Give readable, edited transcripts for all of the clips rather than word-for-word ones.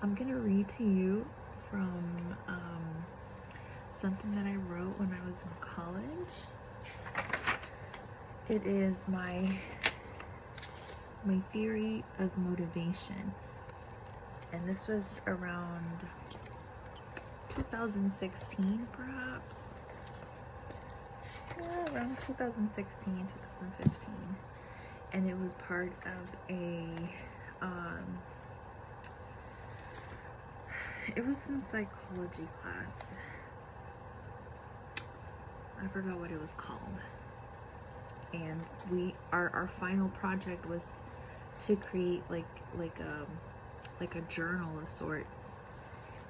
I'm gonna read to you from something that I wrote when I was in college. It is my theory of motivation, and this was around 2016, perhaps. Yeah, around 2016, 2015, and it was part of it was some psychology class. I forgot what it was called. And our final project was to create like a journal of sorts,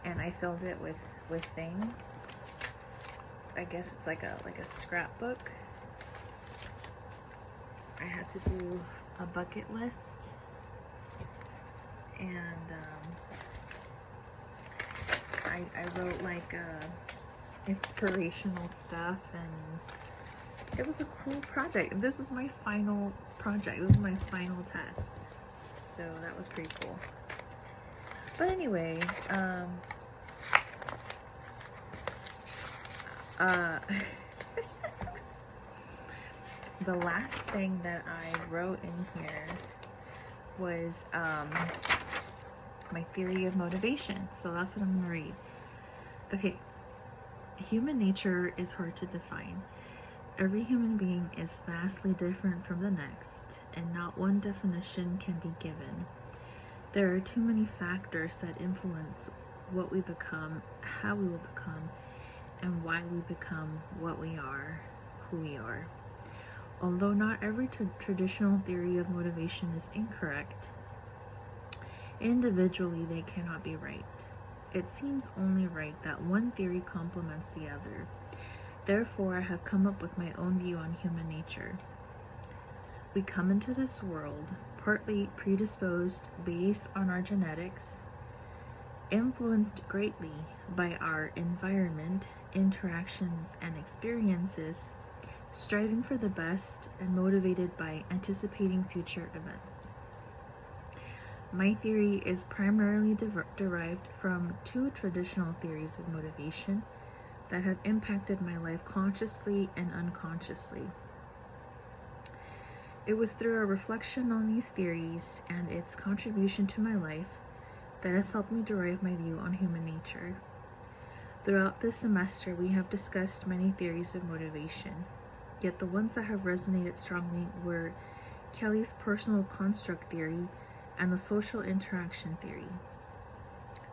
and I filled it with things. I guess it's like a scrapbook. I had to do a bucket list, and I wrote like inspirational stuff, and it was a cool project. This was my final project. This was my final test, so that was pretty cool. But anyway, the last thing that I wrote in here was my theory of motivation. So that's what I'm gonna read. Okay. Human nature is hard to define. Every human being is vastly different from the next, and not one definition can be given. There are too many factors that influence what we become, how we will become, and why we become what we are, who we are. Although not every traditional theory of motivation is incorrect, individually they cannot be right. It seems only right that one theory complements the other. Therefore, I have come up with my own view on human nature. We come into this world partly predisposed based on our genetics, influenced greatly by our environment, interactions, and experiences, striving for the best, and motivated by anticipating future events. My theory is primarily derived from two traditional theories of motivation that have impacted my life consciously and unconsciously. It was through a reflection on these theories and its contribution to my life that has helped me derive my view on human nature. Throughout this semester, we have discussed many theories of motivation, yet the ones that have resonated strongly were Kelly's personal construct theory and the social interaction theory.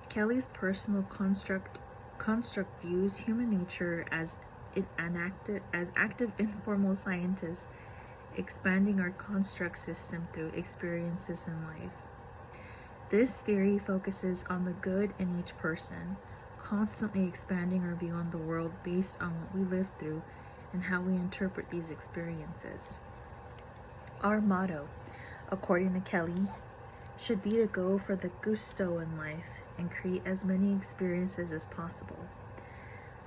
Kelly's personal construct views human nature as active informal scientists expanding our construct system through experiences in life. This theory focuses on the good in each person, constantly expanding our view on the world based on what we live through and how we interpret these experiences. Our motto, according to Kelly, should be to go for the gusto in life and create as many experiences as possible.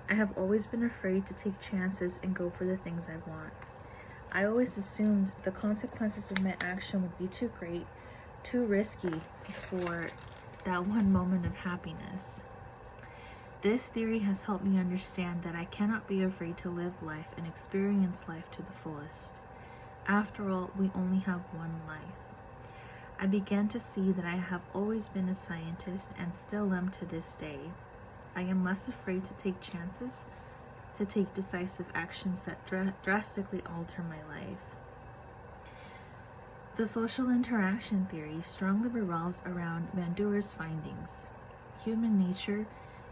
I have always been afraid to take chances and go for the things I want. I always assumed the consequences of my action would be too great, too risky for that one moment of happiness. This theory has helped me understand that I cannot be afraid to live life and experience life to the fullest. After all, we only have one life. I began to see that I have always been a scientist and still am to this day. I am less afraid to take chances, to take decisive actions that drastically alter my life. The social interaction theory strongly revolves around Bandura's findings. Human nature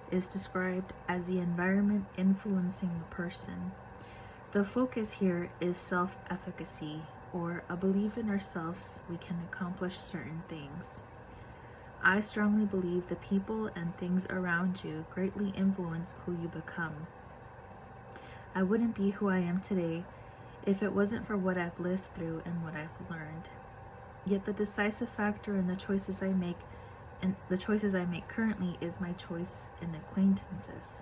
is described as the environment influencing the person. The focus here is self-efficacy, or a belief in ourselves we can accomplish certain things. I strongly believe the people and things around you greatly influence who you become. I wouldn't be who I am today if it wasn't for what I've lived through and what I've learned. Yet the decisive factor in the choices I make currently is my choice in acquaintances.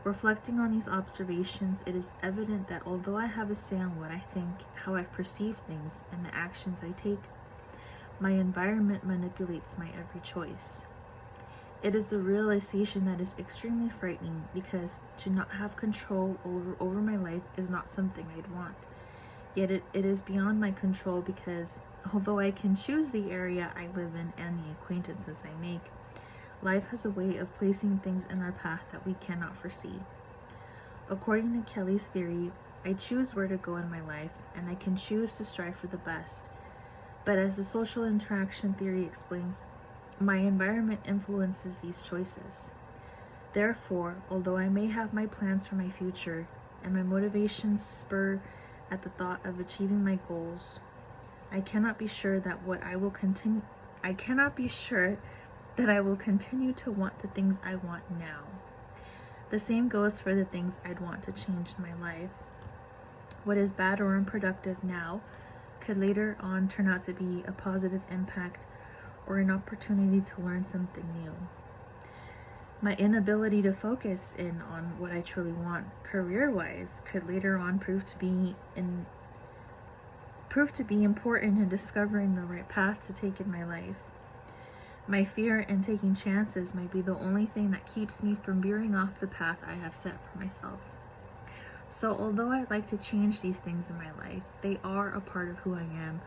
Reflecting on these observations, it is evident that although I have a say on what I think, how I perceive things, and the actions I take, my environment manipulates my every choice. It is a realization that is extremely frightening, because to not have control over my life is not something I'd want. Yet it is beyond my control, because although I can choose the area I live in and the acquaintances I make, life has a way of placing things in our path that we cannot foresee. According to Kelly's theory, I choose where to go in my life, and I can choose to strive for the best. But as the social interaction theory explains, my environment influences these choices. Therefore, although I may have my plans for my future, and my motivations spur at the thought of achieving my goals, I cannot be sure that I will continue to want the things I want now. The same goes for the things I'd want to change in my life. What is bad or unproductive now could later on turn out to be a positive impact or an opportunity to learn something new. My inability to focus in on what I truly want career-wise could later on prove to be important in discovering the right path to take in my life. My fear in taking chances might be the only thing that keeps me from veering off the path I have set for myself. So although I'd like to change these things in my life, they are a part of who I am,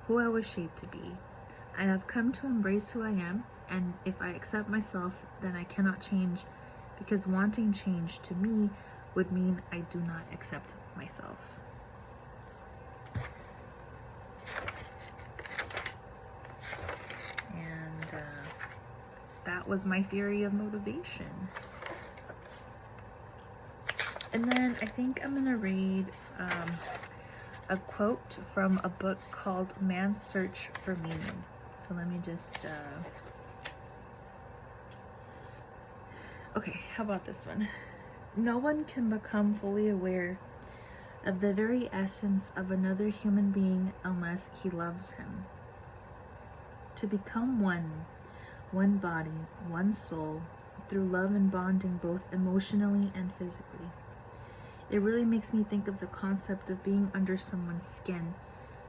who I was shaped to be. I have come to embrace who I am, and if I accept myself, then I cannot change, because wanting change to me would mean I do not accept myself. And that was my theory of motivation. And then I think I'm gonna read a quote from a book called Man's Search for Meaning. So let me just, okay, how about this one? No one can become fully aware of the very essence of another human being unless he loves him. To become one body, one soul, through love and bonding both emotionally and physically. It really makes me think of the concept of being under someone's skin,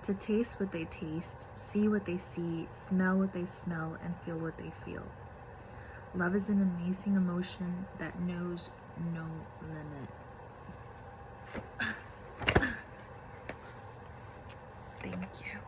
to taste what they taste, see what they see, smell what they smell, and feel what they feel. Love is an amazing emotion that knows no limits. Thank you.